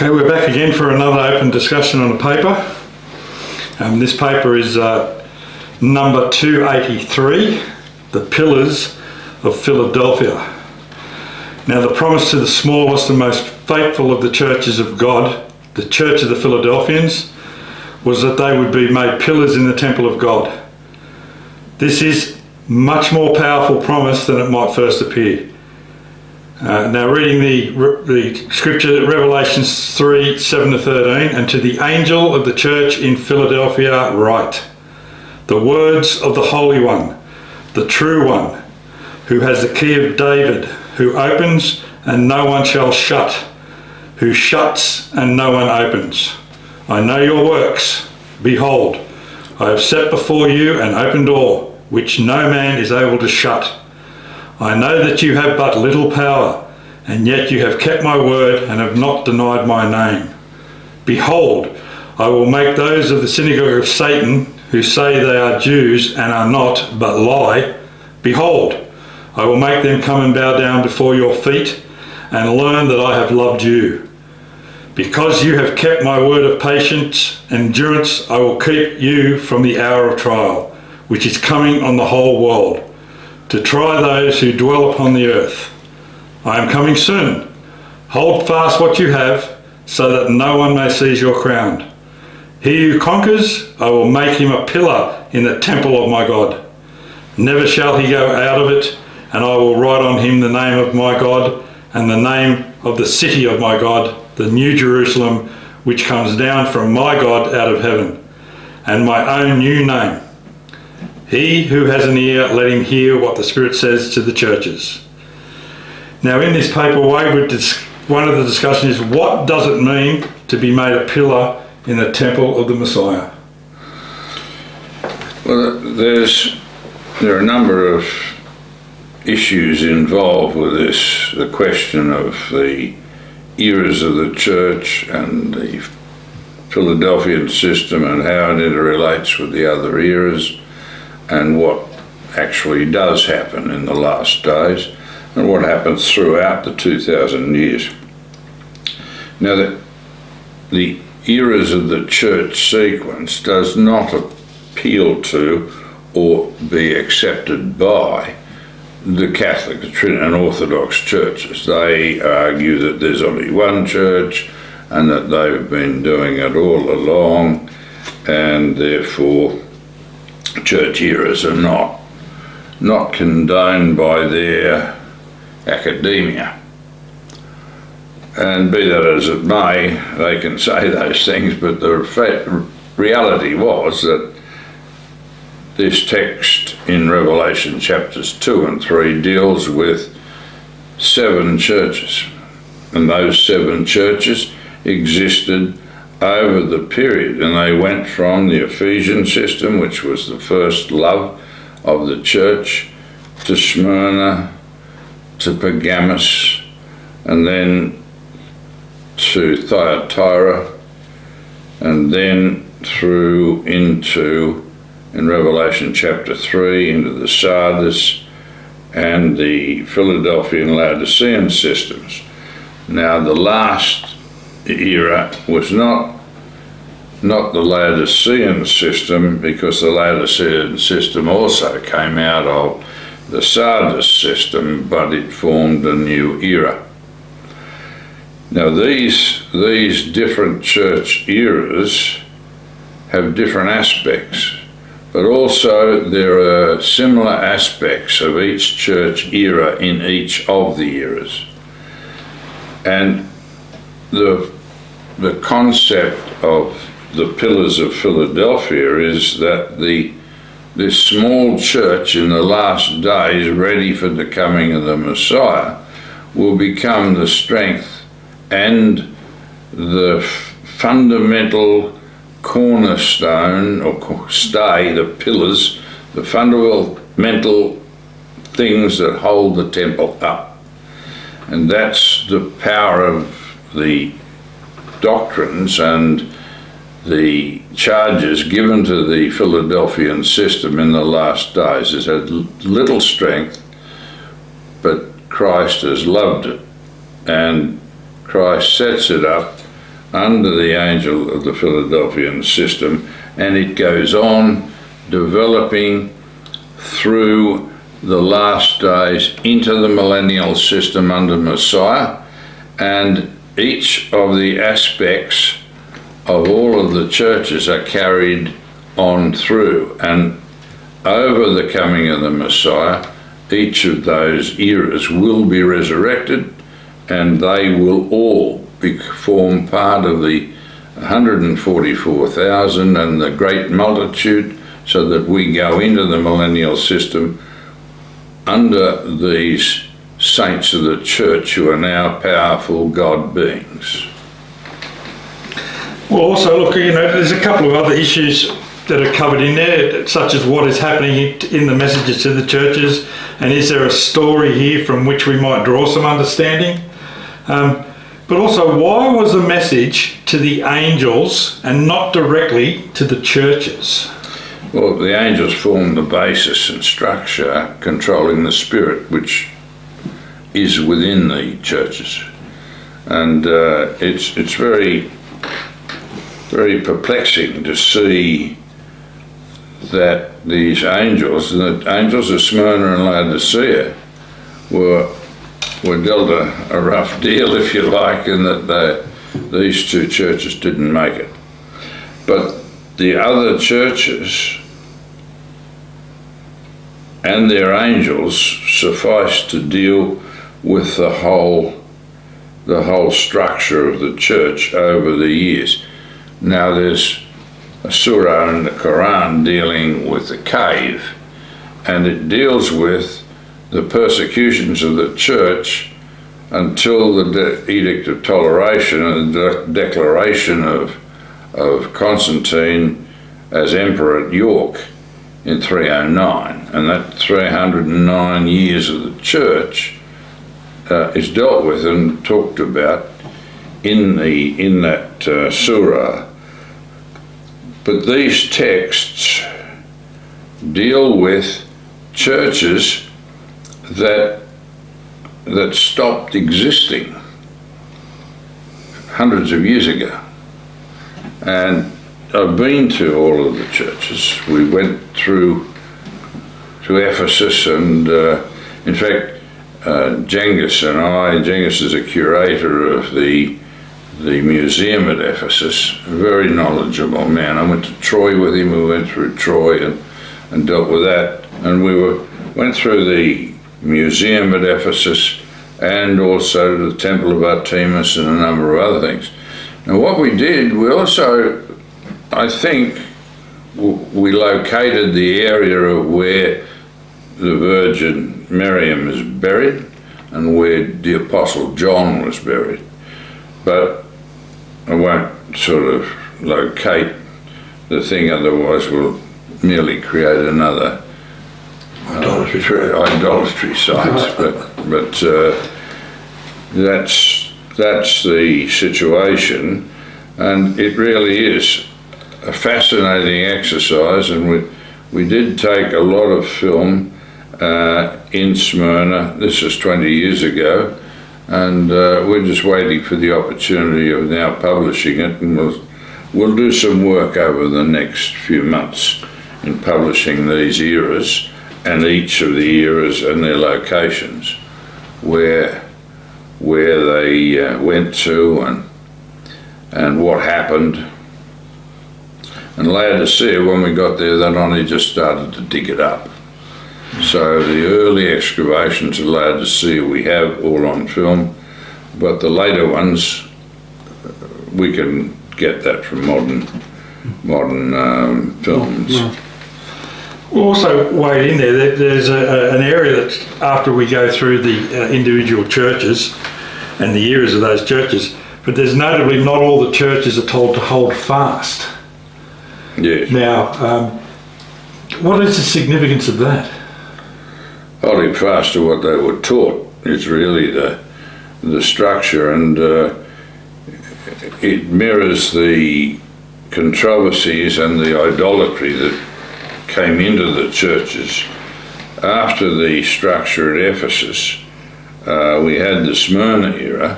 Okay, we're back again for another open discussion on a paper. This paper is number 283, The Pillars of Philadelphia. Now, the promise to the smallest and most faithful of the churches of God, the Church of the Philadelphians, was that they would be made pillars in the temple of God. This is much more powerful promise than it might first appear. Now, reading the scripture, Revelation 3, 7-13, and to the angel of the church in Philadelphia write, the words of the Holy One, the true One, who has the key of David, who opens and no one shall shut, who shuts and no one opens. I know your works. Behold, I have set before you an open door, which no man is able to shut. I know that you have but little power, and yet you have kept my word and have not denied my name. Behold, I will make those of the synagogue of Satan, who say they are Jews and are not, but lie, behold, I will make them come and bow down before your feet and learn that I have loved you. Because you have kept my word of patience and endurance, I will keep you from the hour of trial, which is coming on the whole world, to try those who dwell upon the earth. I am coming soon. Hold fast what you have, so that no one may seize your crown. He who conquers, I will make him a pillar in the temple of my God. Never shall he go out of it, and I will write on him the name of my God, and the name of the city of my God, the New Jerusalem, which comes down from my God out of heaven, and my own new name. He who has an ear, let him hear what the Spirit says to the churches. Now, in this paper, one of the discussions is, what does it mean to be made a pillar in the temple of the Messiah? Well, there are a number of issues involved with this. The question of the eras of the church and the Philadelphian system and how it interrelates with the other eras, and what actually does happen in the last days, and what happens throughout the 2,000 years. Now, the eras of the church sequence does not appeal to or be accepted by the Catholic and Orthodox churches. They argue that there's only one church and that they've been doing it all along, and therefore church eras are not condoned by their academia. And be that as it may, they can say those things, but the reality was that this text in Revelation chapters 2 and 3 deals with 7 churches, and those 7 churches existed over the period, and they went from the Ephesian system, which was the first love of the church, to Smyrna, to Pergamos, and then to Thyatira, and then through into, in Revelation chapter 3, into the Sardis and the Philadelphia and Laodicean systems. Now, the last era was not the Laodicean system, because the Laodicean system also came out of the Sardis system, but it formed a new era. Now, these different church eras have different aspects, but also there are similar aspects of each church era in each of the eras. And the concept of the Pillars of Philadelphia is that this small church in the last days, ready for the coming of the Messiah, will become the strength and the fundamental cornerstone or stay, the pillars, the fundamental things that hold the temple up. And that's the power of the doctrines and the charges given to the Philadelphian system in the last days. It had little strength, but Christ has loved it, and Christ sets it up under the angel of the Philadelphian system, and it goes on developing through the last days into the millennial system under Messiah, and each of the aspects of all of the churches are carried on through, and over the coming of the Messiah, each of those eras will be resurrected, and they will all form part of the 144,000 and the great multitude, so that we go into the millennial system under these saints of the church who are now powerful God beings. Well, also, look, there's a couple of other issues that are covered in there, such as what is happening in the messages to the churches, and is there a story here from which we might draw some understanding? But also, why was the message to the angels and not directly to the churches? Well, the angels form the basis and structure controlling the spirit which is within the churches, and it's very, very perplexing to see that these angels, the angels of Smyrna and Laodicea, were dealt a rough deal, if you like, in that these two churches didn't make it. But the other churches and their angels suffice to deal with the whole structure of the church over the years. Now there's a surah in the Quran dealing with the cave, and it deals with the persecutions of the church until the Edict of Toleration and the declaration of Constantine as emperor at York in 309. And that 309 years of the church is dealt with and talked about in that surah. But these texts deal with churches that stopped existing hundreds of years ago. And I've been to all of the churches. We went through to Ephesus, and in fact, Genghis is a curator of the museum at Ephesus, a very knowledgeable man. I went to Troy with him. We went through Troy and dealt with that, and we went through the museum at Ephesus and also the Temple of Artemis and a number of other things. Now what we did, we also, I think, we located the area of where the Virgin Miriam is buried and where the Apostle John was buried. But I won't sort of locate the thing, otherwise we'll merely create another idolatry site. But that's the situation, and it really is a fascinating exercise. And we did take a lot of film in Smyrna. This is 20 years ago, and we're just waiting for the opportunity of now publishing it, and we'll do some work over the next few months in publishing these eras and each of the eras and their locations, where they went to and what happened. And Laodicea, when we got there, they'd only just started to dig it up. So the early excavations of Laodicea we have all on film, but the later ones, we can get that from modern films. Yeah. We'll also wade in there. There's an area that after we go through the individual churches and the eras of those churches, but there's notably not all the churches are told to hold fast. Yes. Now, what is the significance of that? Holding fast to what they were taught is really the structure, and it mirrors the controversies and the idolatry that came into the churches after the structure at Ephesus. We had the Smyrna era,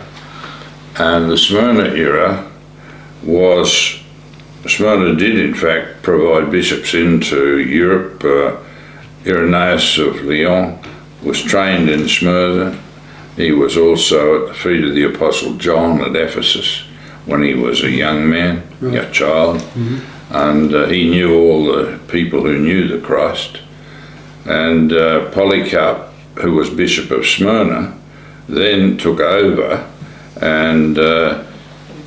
and the Smyrna era was Smyrna did in fact provide bishops into Europe. Irenaeus of Lyon was trained in Smyrna. He was also at the feet of the Apostle John at Ephesus when he was a young man, a child, and he knew all the people who knew the Christ. And Polycarp, who was Bishop of Smyrna, then took over, and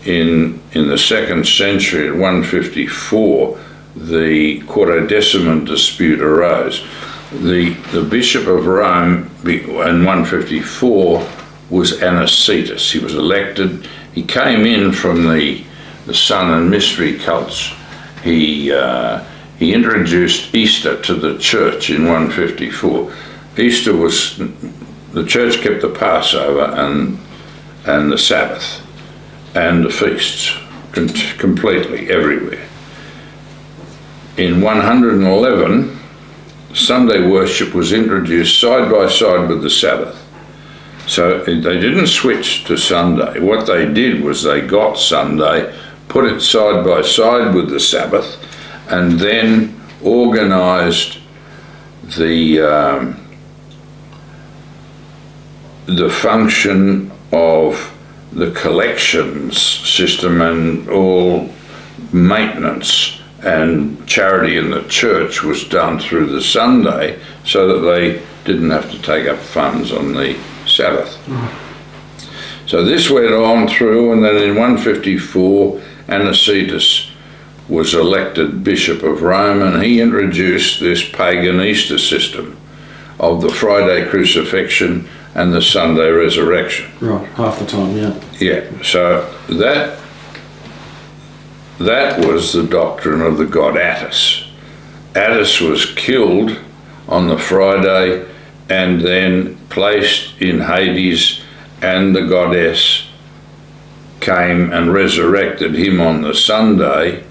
in the 2nd century, at 154, the Quartodeciman dispute arose. The Bishop of Rome in 154 was Anicetus. He was elected. He came in from the Sun and Mystery cults. He introduced Easter to the church in 154. Easter was, the church kept the Passover and the Sabbath and the feasts completely everywhere. In 111, Sunday worship was introduced side by side with the Sabbath. So they didn't switch to Sunday. What they did was they got Sunday, put it side by side with the Sabbath, and then organised the function of the collections system and all maintenance and charity in the church was done through the Sunday, so that they didn't have to take up funds on the Sabbath. So this went on through, and then in 154 Anicetus was elected Bishop of Rome, and he introduced this pagan Easter system of the Friday crucifixion and the Sunday resurrection. Right, half the time, yeah. Yeah, so that was the doctrine of the god Attis. Attis was killed on the Friday and then placed in Hades, and the goddess came and resurrected him on the Sunday,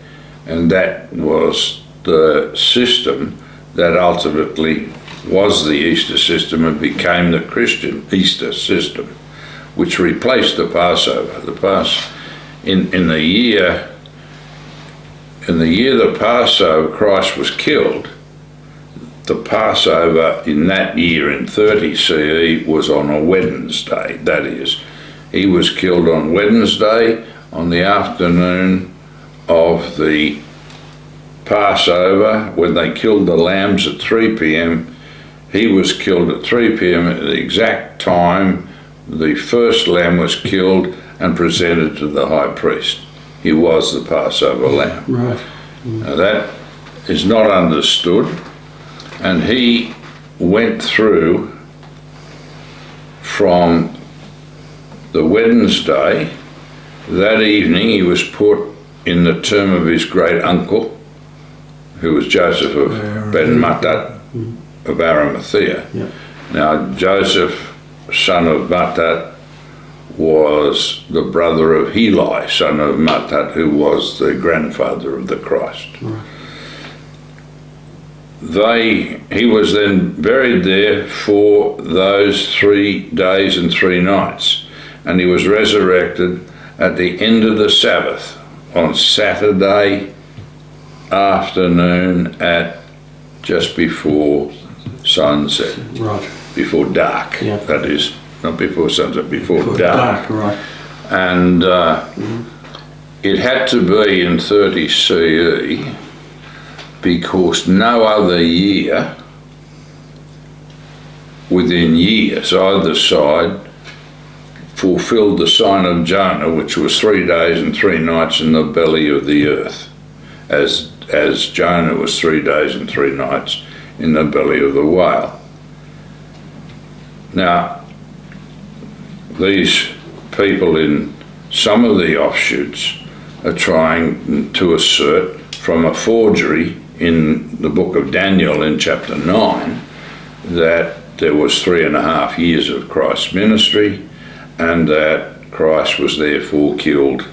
and that was the system that ultimately was the Easter system and became the Christian Easter system, which replaced the Passover. In the year the Passover Christ was killed, the Passover in that year in 30 CE was on a Wednesday. That is, he was killed on Wednesday on the afternoon of the Passover, when they killed the lambs at 3 p.m. He was killed at 3 p.m. at the exact time the first lamb was killed and presented to the high priest. He was the Passover lamb. Right. Now that is not understood, and he went through from the Wednesday. That evening he was put in the tomb of his great uncle, who was Joseph of Ben Mattat of Arimathea. Yep. Now Joseph, son of Mattat, was the brother of Heli, son of Mattat, who was the grandfather of the Christ. Right. He was then buried there for those 3 days and 3 nights, and he was resurrected at the end of the Sabbath on Saturday afternoon at just before sunset. Right. Before dark, Yeah. that is, not before sunset, before dark. Right. And it had to be in 30 CE because no other year within years either side fulfilled the sign of Jonah, which was 3 days and 3 nights in the belly of the earth, as Jonah was 3 days and 3 nights in the belly of the whale. Now, these people in some of the offshoots are trying to assert from a forgery in the book of Daniel in chapter 9 that there was 3.5 years of Christ's ministry, and that Christ was therefore killed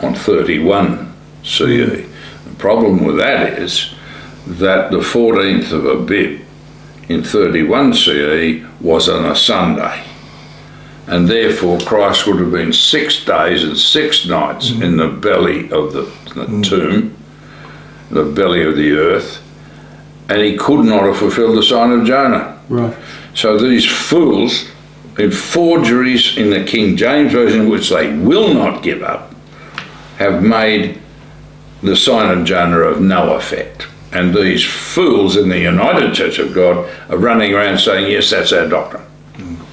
on 31 CE. The problem with that is that the 14th of Abib in 31 CE was on a Sunday. and therefore Christ would have been 6 days and 6 nights in the belly of the tomb, the belly of the earth, and he could not have fulfilled the sign of Jonah. Right. So these fools, in forgeries in the King James Version, which they will not give up, have made the sign of Jonah of no effect. And these fools in the United Church of God are running around saying, yes, that's our doctrine.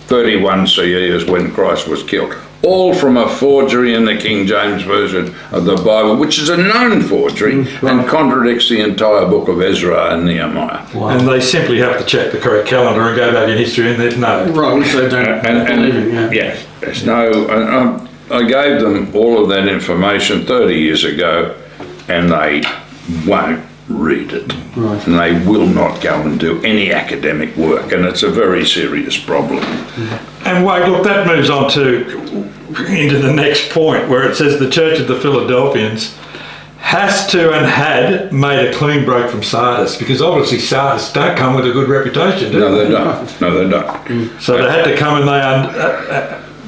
31 CE is when Christ was killed. All from a forgery in the King James Version of the Bible, which is a known forgery and contradicts the entire book of Ezra and Nehemiah. Wow. And they simply have to check the correct calendar and go back in history, and there's no. Right, which they don't believe in, yeah. Yes, there's no. I gave them all of that information 30 years ago, and they won't read it. Right. And they will not go and do any academic work, and it's a very serious problem. And Wade, look, that moves on into the next point where it says the Church of the Philadelphians has to and had made a clean break from Sardis, because obviously Sardis don't come with a good reputation, do No, they? they don't. No, they don't. So they had to come, and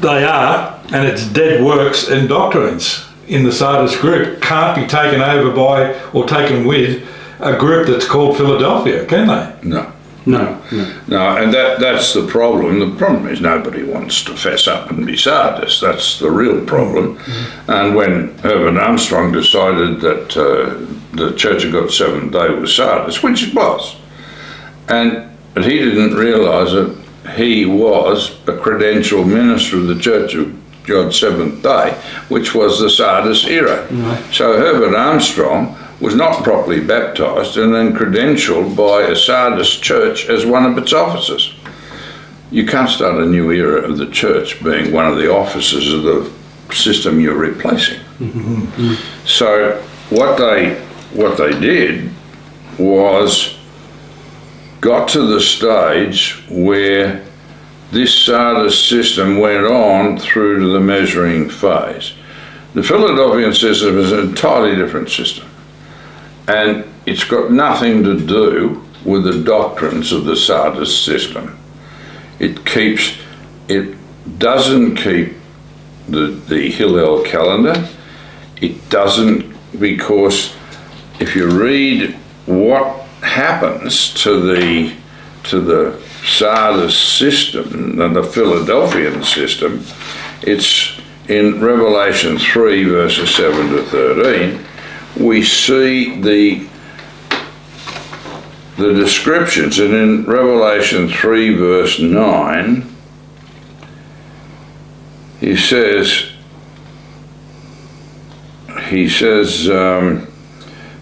they are, and it's dead works and doctrines in the Sardis group can't be taken over by or taken with a group that's called Philadelphia, can they? No. No. No, and that's the problem. The problem is nobody wants to fess up and be Sardis. That's the real problem. And when Herbert Armstrong decided that the Church of God Seventh Day was Sardis, which it was, but he didn't realise that he was a credentialed minister of the Church of God Seventh Day, which was the Sardis era. Right. So Herbert Armstrong was not properly baptised and then credentialed by a Sardis church as one of its officers. You can't start a new era of the church being one of the officers of the system you're replacing. So what they did was got to the stage where this Sardis system went on through to the measuring phase. The Philadelphian system is an entirely different system. And it's got nothing to do with the doctrines of the Sardis system. It doesn't keep the Hillel calendar. It doesn't, because if you read what happens to the Sardis system and the Philadelphian system, it's in Revelation 3 verses 7 to 13. We see the descriptions, and in Revelation 3 verse 9 he says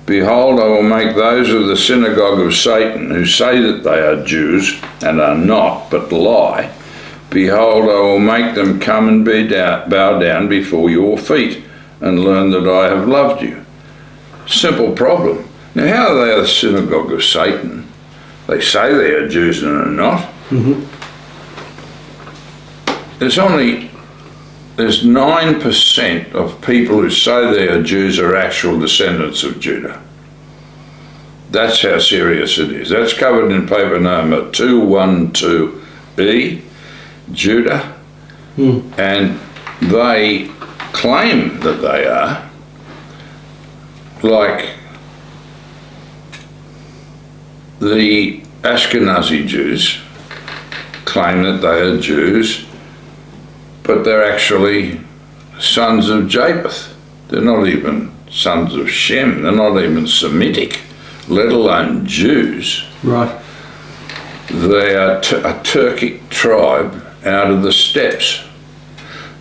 behold, I will make those of the synagogue of Satan who say that they are Jews and are not but lie, behold, I will make them come and bow down before your feet and learn that I have loved you. Simple problem. Now, how are they the synagogue of Satan? They say they are Jews and are not. There's 9% of people who say they are Jews are actual descendants of Judah. That's how serious it is. That's covered in paper number 212E, Judah, and they claim that they are, like the Ashkenazi Jews claim that they are Jews, but they're actually sons of Japheth. They're not even sons of Shem. They're not even Semitic, let alone Jews. Right. They are a Turkic tribe out of the steppes.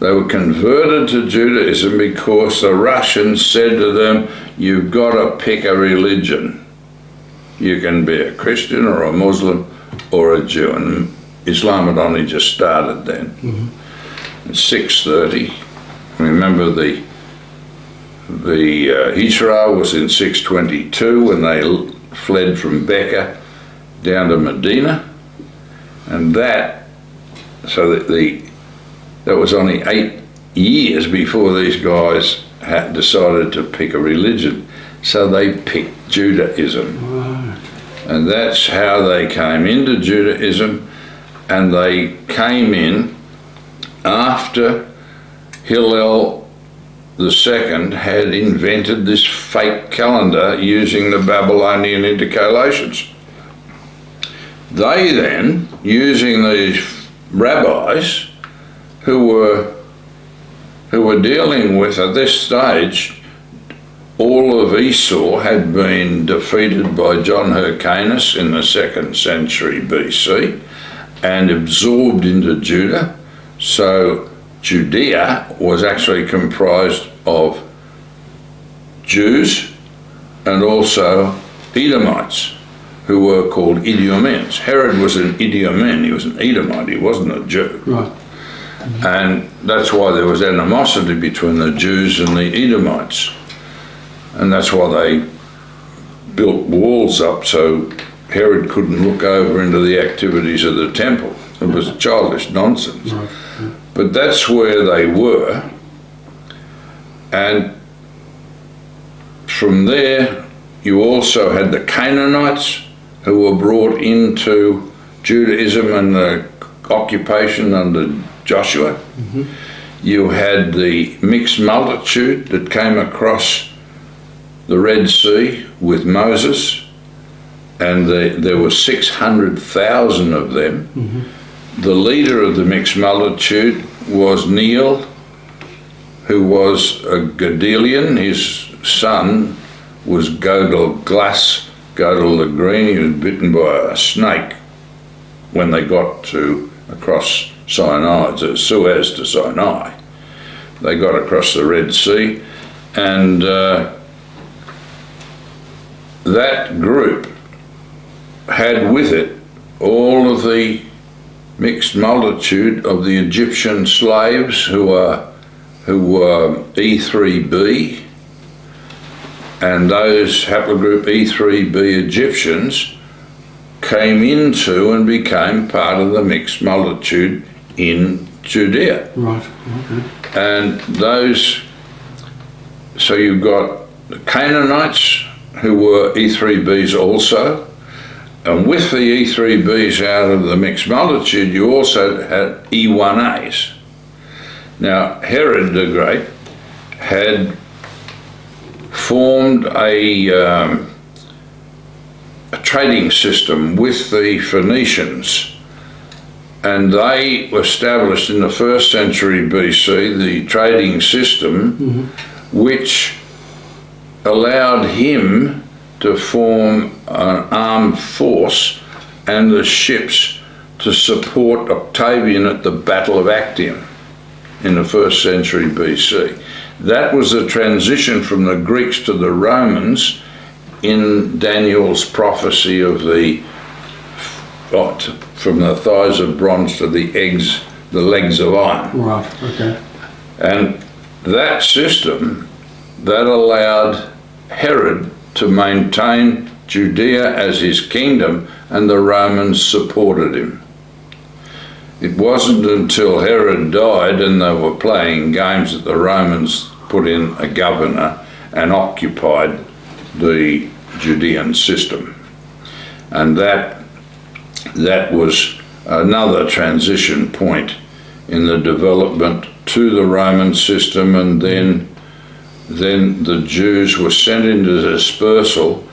They were converted to Judaism because the Russians said to them, you've got to pick a religion. You can be a Christian or a Muslim or a Jew. And Islam had only just started then. In 630, remember the Hijrah was in 622 when they fled from Becca down to Medina. And that was only 8 years before these guys had decided to pick a religion. So they picked Judaism. Right. And that's how they came into Judaism, and they came in after Hillel II had invented this fake calendar using the Babylonian intercalations. They then, using these rabbis who were dealing with, at this stage, all of Esau had been defeated by John Hyrcanus in the 2nd century BC and absorbed into Judah. So Judea was actually comprised of Jews and also Edomites, who were called Idumeans. Herod was an Idumean, he was an Edomite, he wasn't a Jew. Right. And that's why there was animosity between the Jews and the Edomites. And that's why they built walls up so Herod couldn't look over into the activities of the temple. It was childish nonsense. Right. But that's where they were. And from there, you also had the Canaanites who were brought into Judaism and the occupation under Joshua. Mm-hmm. You had the mixed multitude that came across the Red Sea with Moses, and there were 600,000 of them. Mm-hmm. The leader of the mixed multitude was Neil, who was a Gedalian. His son was Godel the Green. He was bitten by a snake when they got to across Sinai, to Suez to Sinai. They got across the Red Sea, and that group had with it all of the mixed multitude of the Egyptian slaves who were E3B, and those haplogroup E3B Egyptians came into and became part of the mixed multitude in Judea. Right. Okay. And so you've got the Canaanites who were E3Bs also, and with the E3Bs out of the mixed multitude, you also had E1As. Now, Herod the Great had formed a trading system with the Phoenicians, and they established in the 1st century BC the trading system, mm-hmm. which allowed him to form an armed force and the ships to support Octavian at the Battle of Actium in the 1st century BC. That was the transition from the Greeks to the Romans in Daniel's prophecy of from the thighs of bronze to the legs of iron. Right, okay. And that system, that allowed Herod to maintain Judea as his kingdom, and the Romans supported him. It wasn't until Herod died and they were playing games that the Romans put in a governor and occupied the Judean system. And that was another transition point in the development to the Roman system, and then the Jews were sent into dispersal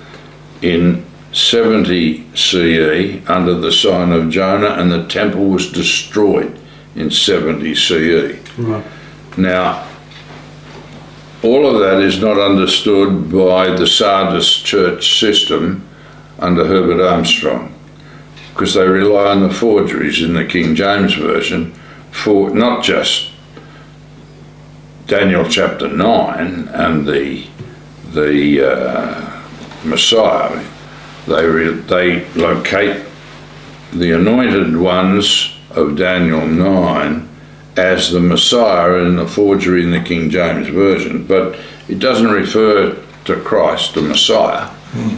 in 70 CE under the sign of Jonah, and the temple was destroyed in 70 CE. Right. Now, all of that is not understood by the Sardis church system under Herbert Armstrong, because they rely on the forgeries in the King James Version for not just Daniel chapter 9 and the Messiah. They locate the anointed ones of Daniel 9 as the Messiah in the forgery in the King James Version, but it doesn't refer to Christ, the Messiah,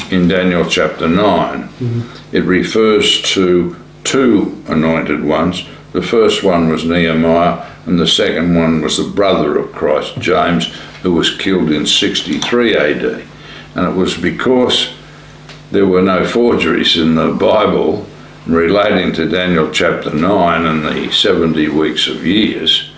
in Daniel chapter 9. Mm-hmm. It refers to two anointed ones. The first one was Nehemiah, and the second one was the brother of Christ, James, who was killed in 63 AD. And it was because there were no forgeries in the Bible relating to Daniel chapter 9 and the 70 weeks of years,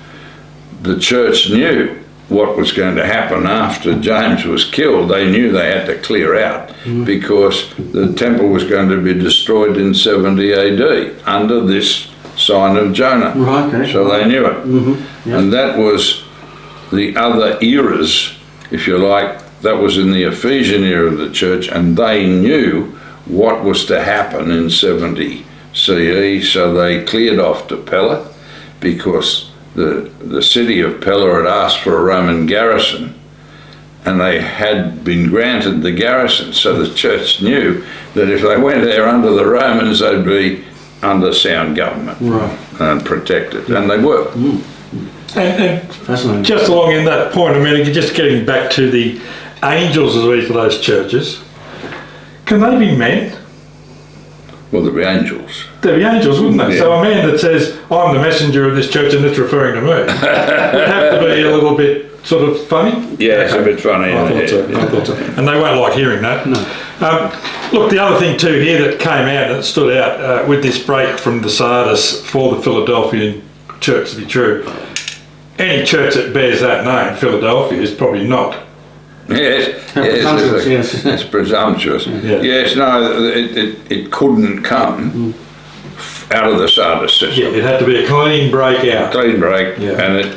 the church knew what was going to happen after James was killed. They knew they had to clear out because the temple was going to be destroyed in 70 AD under this sign of Jonah. Right, okay. So they knew it. And that was the other eras, if you like, that was in the Ephesian era of the church, and they knew what was to happen in 70 CE, so they cleared off to Pella because the city of Pella had asked for a Roman garrison, and they had been granted the garrison, so the church knew that if they went there under the Romans, they'd be under sound government and protected, and they were. And Fascinating. just along in that point, I mean, just getting back to the angels of each of those churches, can they be men? Well, there'd be angels. They'd be angels, wouldn't they? Yeah. So a man that says, I'm the messenger of this church and it's referring to me, would have to be a little bit sort of funny. Yeah, it's a bit funny. I thought so. And they won't like hearing that. No. Look, the other thing too here that came out and stood out with this break from the Sardis for the Philadelphian church to be true, any church that bears that name, Philadelphia, is probably not. Yes, Presumptuous, yes. It's presumptuous. Yeah. Yes, no, it couldn't come out of the Sardis system. Yeah, it had to be a clean break out. Clean break, Yeah. and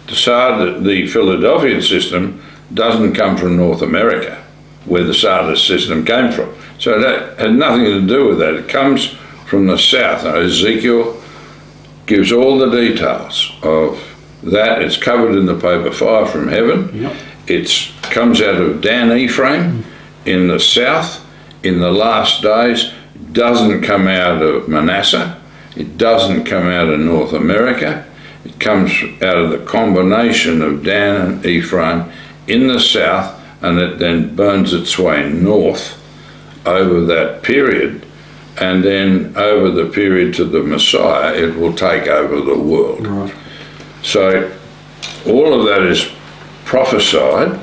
the Philadelphian system doesn't come from North America, where the Sardis system came from. So that had nothing to do with that. It comes from the south. Now, Ezekiel gives all the details of that. It's covered in the paper Fire from Heaven. Yep. It comes out of Dan Ephraim in the south in the last days. Doesn't come out of Manasseh. It doesn't come out of North America. It comes out of the combination of Dan and Ephraim in the south, and it then burns its way north over that period, and then over the period to the Messiah, it will take over the world. Right. So all of that is prophesied,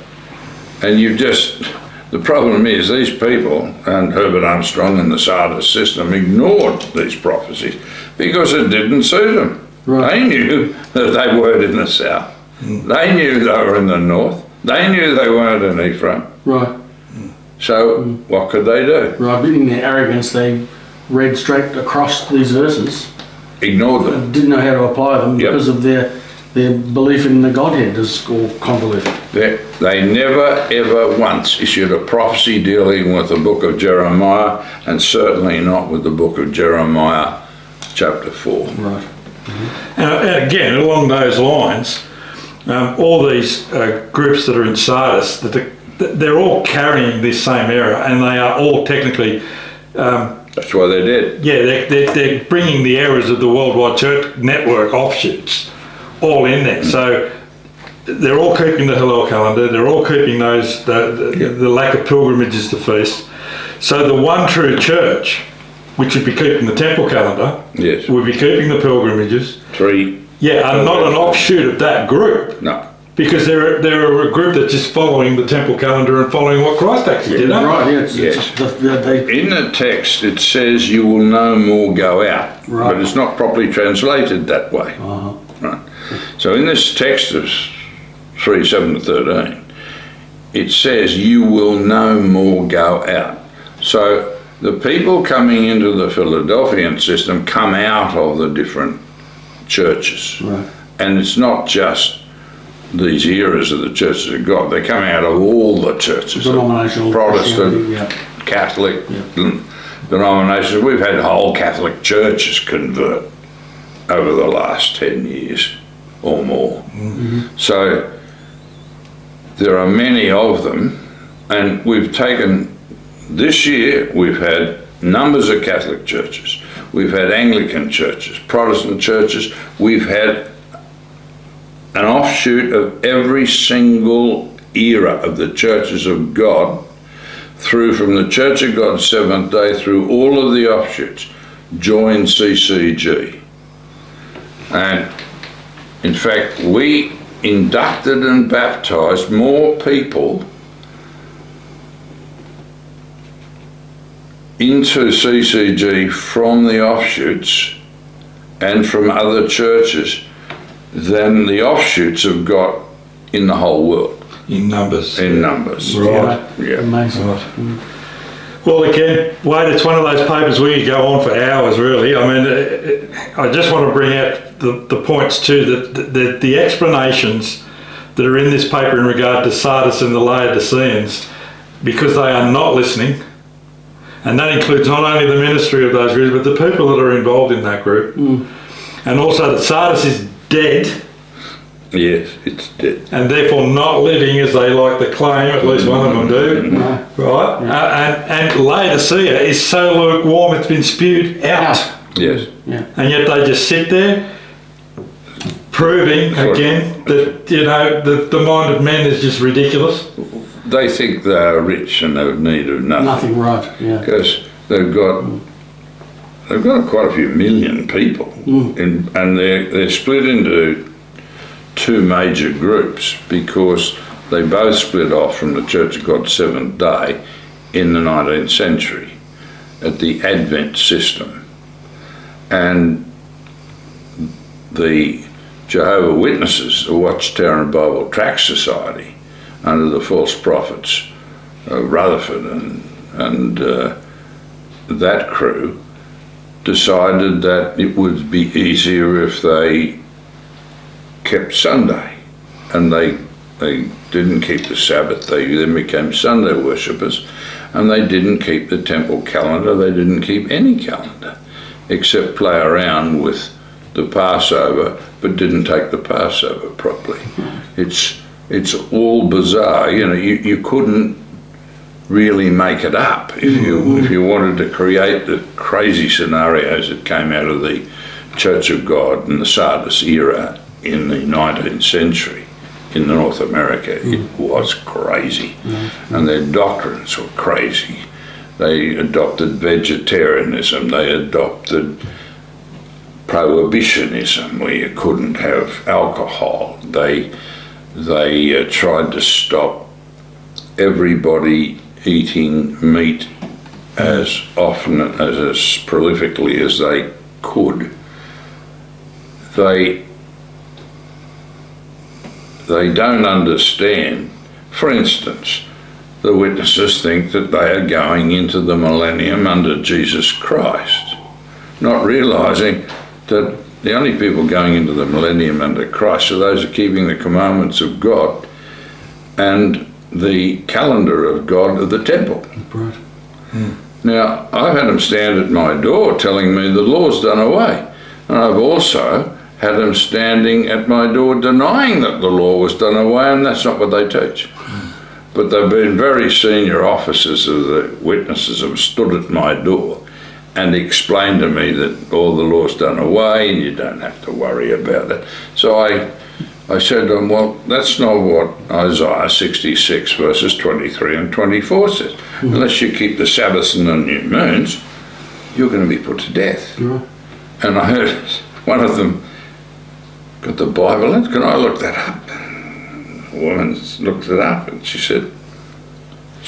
and the problem is these people, and Herbert Armstrong and the Sardis system, ignored these prophecies because it didn't suit them. Right. They knew that they weren't in the south. They knew they were in the north. They knew they weren't in Ephraim. Right. So what could they do? Right. But in their arrogance, they read straight across these verses, Ignored them. didn't know how to apply them Yep. because of their belief in the Godhead is all convoluted. They never ever once issued a prophecy dealing with the book of Jeremiah, and certainly not with the book of Jeremiah chapter 4. Right. And again, along those lines, all these groups that are in Sardis, they're all carrying this same error, and they are all technically, That's why they're dead. yeah, they're bringing the errors of the Worldwide Church Network offshoots all in there. So they're all keeping the Hillel calendar. They're all keeping the lack of pilgrimages to feast. So the one true church, which would be keeping the temple calendar, Yes. would be keeping the pilgrimages. 3. Yeah, and not an offshoot of that group. No. Because they're a group that's just following the temple calendar and following what Christ actually did. Huh? Right. Yeah. Yes. They, In the text it says you will no more go out, Right. but it's not properly translated that way. Right. So in this text of 3:7-13, it says you will no more go out. So the people coming into the Philadelphian system come out of the different churches. Right. And it's not just these eras of the churches of God. They come out of all the churches. Denominational Protestant, Christianity, yeah. Catholic denominations. We've had whole Catholic churches convert over the last 10 years or more. So there are many of them, and we've taken, this year we've had numbers of Catholic churches. We've had Anglican churches, Protestant churches. We've had an offshoot of every single era of the churches of God, through from the Church of God Seventh Day through all of the offshoots, join CCG. And in fact, we inducted and baptized more people into CCG from the offshoots and from other churches than the offshoots have got in the whole world, In numbers. in numbers. Right. Yeah. Amazing. Right. Well, again, Wade, it's one of those papers we could go on for hours, really. I mean, I just want to bring out the points too, that the explanations that are in this paper in regard to Sardis and the Laodiceans, because they are not listening, and that includes not only the ministry of those groups, but the people that are involved in that group, and also that Sardis is dead, Yes, it's dead. and therefore not living as they like to claim, at least one of them do, right? And Laodicea is so lukewarm it's been spewed out, Yes. and yet they just sit there, proving again that, you know, the mind of men is just ridiculous. They think they are rich and have need of nothing. Nothing right, yeah. Because they've got quite a few million people, and they're split into two major groups because they both split off from the Church of God Seventh Day in the 19th century at the Advent system, and the Jehovah Witnesses, the Watchtower and Bible Tract Society, under the false prophets, Rutherford and that crew, decided that it would be easier if they kept Sunday, and they didn't keep the Sabbath. They then became Sunday worshippers, and they didn't keep the temple calendar. They didn't keep any calendar, except play around with the Passover, but didn't take the Passover properly. It's all bizarre. You know, you couldn't really make it up if you wanted to create the crazy scenarios that came out of the Church of God and the Sardis era in the 19th century in North America. It was crazy, and their doctrines were crazy. They adopted vegetarianism. They adopted prohibitionism, where you couldn't have alcohol. They tried to stop everybody eating meat as often, as prolifically as they could. They don't understand. For instance, the witnesses think that they are going into the millennium under Jesus Christ, not realizing that the only people going into the millennium under Christ are those who are keeping the commandments of God and the calendar of God of the temple. Right. Now, I've had them stand at my door telling me the law's done away, and I've also had them standing at my door denying that the law was done away, and that's not what they teach. But they've been very senior officers of the witnesses have stood at my door and explained to me that all the law's done away and you don't have to worry about it. So I said to them, well, that's not what Isaiah 66 verses 23 and 24 says. Unless you keep the Sabbaths and the new moons, you're going to be put to death. And I heard one of them got the Bible in. Can I look that up? The woman looked it up and she said,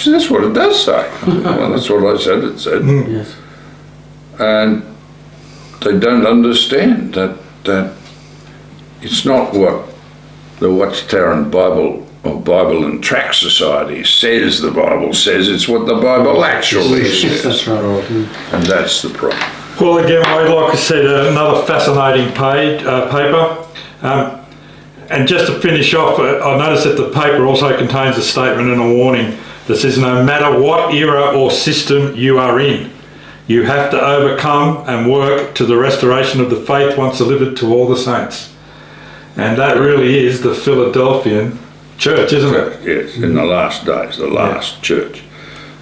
that's what it does say. Well, that's what I said it said. Yes. And they don't understand that it's not what the Watchtower and Bible and Tract Society says the Bible says, it's what the Bible actually Yes, says. that's right. And that's the problem. Well, again, like I said, another fascinating paper. And just to finish off, I noticed that the paper also contains a statement and a warning that says no matter what era or system you are in, you have to overcome and work to the restoration of the faith once delivered to all the saints. And that really is the Philadelphian church, isn't it? Yes, in the last days, the last church.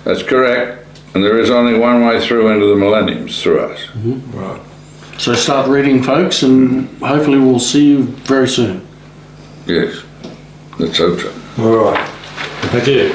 That's correct. And there is only one way through into the millenniums, through us. Right. So start reading, folks, and hopefully we'll see you very soon. Yes, let's hope so. All right. Thank you.